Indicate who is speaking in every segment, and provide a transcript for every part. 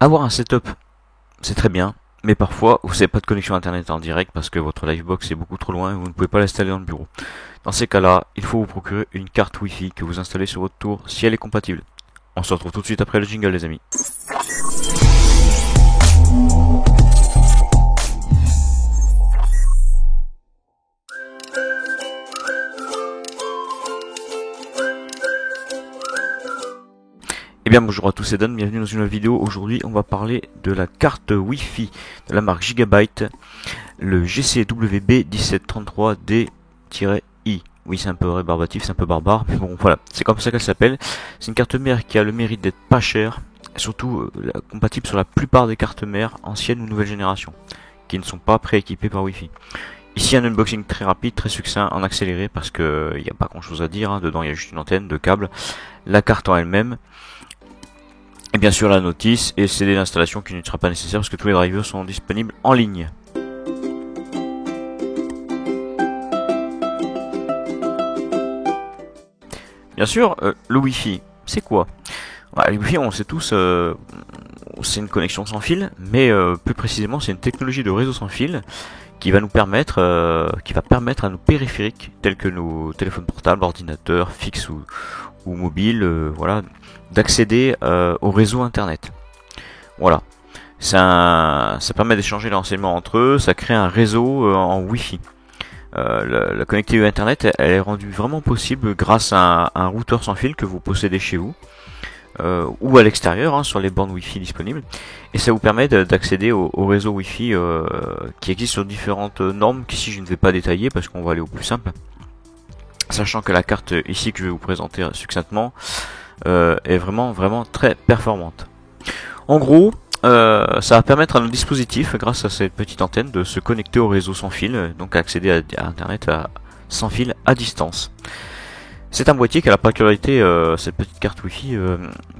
Speaker 1: Avoir un setup, c'est très bien, mais parfois vous n'avez pas de connexion internet en direct parce que votre Livebox est beaucoup trop loin et vous ne pouvez pas l'installer dans le bureau. Dans ces cas-là, il faut vous procurer une carte Wi-Fi que vous installez sur votre tour si elle est compatible. On se retrouve tout de suite après le jingle, les amis. Eh bien bonjour à tous, c'est Dan, bienvenue dans une nouvelle vidéo. Aujourd'hui on va parler de la carte Wi-Fi de la marque Gigabyte, le GCW B1733D-I. Oui, c'est un peu rébarbatif, c'est un peu barbare, mais bon voilà, c'est comme ça qu'elle s'appelle. C'est une carte mère qui a le mérite d'être pas chère, et surtout compatible sur la plupart des cartes mères anciennes ou nouvelle génération, qui ne sont pas prééquipées par Wi-Fi. Ici un unboxing très rapide, très succinct, en accéléré, parce que il n'y a pas grand chose à dire, hein. Dedans il y a juste une antenne, deux câbles, la carte en elle-même, et bien sûr la notice et CD d'installation qui ne sera pas nécessaire parce que tous les drivers sont disponibles en ligne. Bien sûr, le Wi-Fi, c'est quoi? Le Wi-Fi, on le sait tous, c'est une connexion sans fil, mais plus précisément, c'est une technologie de réseau sans fil qui va nous permettre, qui va permettre à nos périphériques, tels que nos téléphones portables, ordinateurs, fixes ou mobiles, voilà, d'accéder au réseau internet. Voilà. Ça permet d'échanger les renseignements entre eux, ça crée un réseau en Wi-Fi. La connectivité Internet, elle est rendue vraiment possible grâce à un routeur sans fil que vous possédez chez vous ou à l'extérieur, hein, sur les bornes Wi-Fi disponibles, et ça vous permet d'accéder au réseau Wi-Fi qui existe sur différentes normes qu'ici je ne vais pas détailler parce qu'on va aller au plus simple. Sachant que la carte ici que je vais vous présenter succinctement est vraiment très performante. En gros, ça va permettre à nos dispositifs, grâce à cette petite antenne, de se connecter au réseau sans fil, donc accéder à Internet sans fil à distance. C'est un boîtier qui a la particularité, cette petite carte Wi-Fi,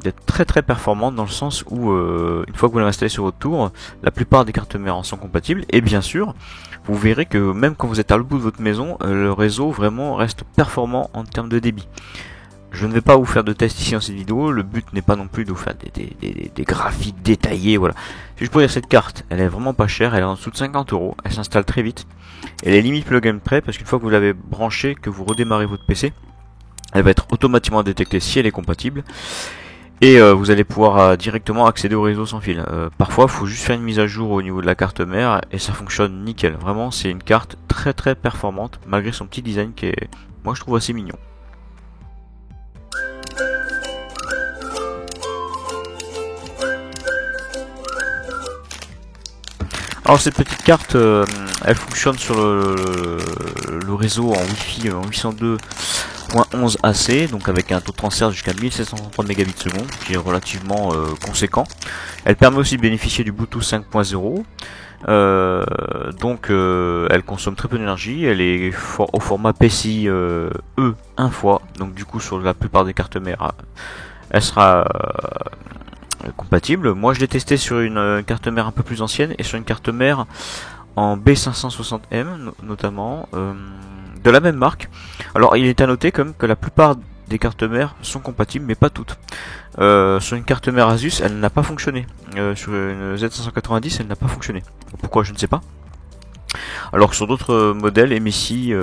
Speaker 1: d'être très performante dans le sens où, une fois que vous l'avez installé sur votre tour, la plupart des cartes mères en sont compatibles, et bien sûr, vous verrez que même quand vous êtes à l'autre bout de votre maison, le réseau vraiment reste performant en termes de débit. Je ne vais pas vous faire de test ici dans cette vidéo, le but n'est pas non plus de vous faire des graphiques détaillés, voilà. C'est juste pour dire, cette carte, elle est vraiment pas chère, elle est en dessous de 50 €, elle s'installe très vite, elle est limite plug and play parce qu'une fois que vous l'avez branchée, que vous redémarrez votre PC, elle va être automatiquement détectée si elle est compatible, et vous allez pouvoir directement accéder au réseau sans fil. Parfois, il faut juste faire une mise à jour au niveau de la carte mère, et ça fonctionne nickel. Vraiment, c'est une carte très performante, malgré son petit design qui est, moi je trouve, assez mignon. Alors cette petite carte, elle fonctionne sur le réseau en Wi-Fi en 802.11 AC, donc avec un taux de transfert jusqu'à 1733 mégabits seconde, qui est relativement conséquent. Elle permet aussi de bénéficier du Bluetooth 5.0, donc elle consomme très peu d'énergie, elle est au format PCI E 1 fois, donc du coup sur la plupart des cartes mères, elle sera compatible. Moi je l'ai testé sur une carte mère un peu plus ancienne et sur une carte mère en B560M notamment, de la même marque. Alors il est à noter quand même que la plupart des cartes mères sont compatibles mais pas toutes. Sur une carte mère Asus elle n'a pas fonctionné, sur une Z590 elle n'a pas fonctionné. Pourquoi je ne sais pas. Alors que sur d'autres modèles MSI,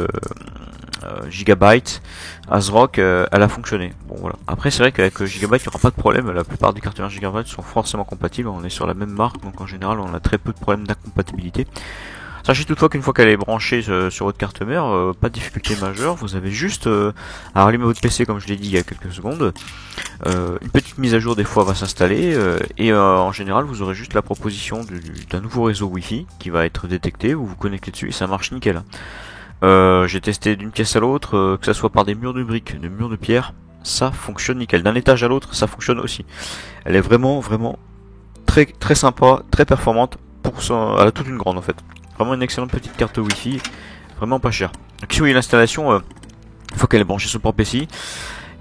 Speaker 1: Gigabyte, ASRock, elle a fonctionné. Bon voilà. Après c'est vrai qu'avec Gigabyte il n'y aura pas de problème, la plupart des cartes mères Gigabyte sont forcément compatibles, on est sur la même marque, donc en général on a très peu de problèmes d'incompatibilité. Sachez toutefois qu'une fois qu'elle est branchée sur votre carte mère, pas de difficulté majeure, vous avez juste à rallumer votre PC comme je l'ai dit il y a quelques secondes. Une petite mise à jour des fois va s'installer, et en général vous aurez juste la proposition d'un nouveau réseau Wi-Fi qui va être détecté, vous vous connectez dessus et ça marche nickel. J'ai testé d'une pièce à l'autre, que ça soit par des murs de briques, des murs de pierre, ça fonctionne nickel. D'un étage à l'autre, ça fonctionne aussi. Elle est vraiment très sympa, très performante pour ça. Elle a toute une grande en fait. Vraiment une excellente petite carte Wi-Fi, vraiment pas chère. Donc si vous voyez l'installation, une fois qu'elle est branchée sur le port PCI,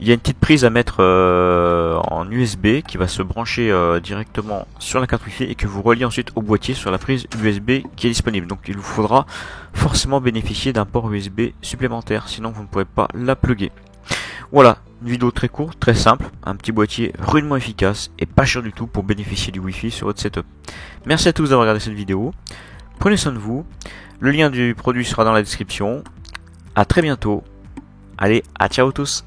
Speaker 1: il y a une petite prise à mettre en USB qui va se brancher directement sur la carte Wi-Fi et que vous reliez ensuite au boîtier sur la prise USB qui est disponible. Donc il vous faudra forcément bénéficier d'un port USB supplémentaire, sinon vous ne pourrez pas la plugger. Voilà, Une vidéo très courte, très simple, un petit boîtier rudement efficace et pas cher du tout pour bénéficier du Wi-Fi sur votre setup. Merci à tous d'avoir regardé cette vidéo. Prenez soin de vous. Le lien du produit sera dans la description. À très bientôt. Allez, à ciao tous.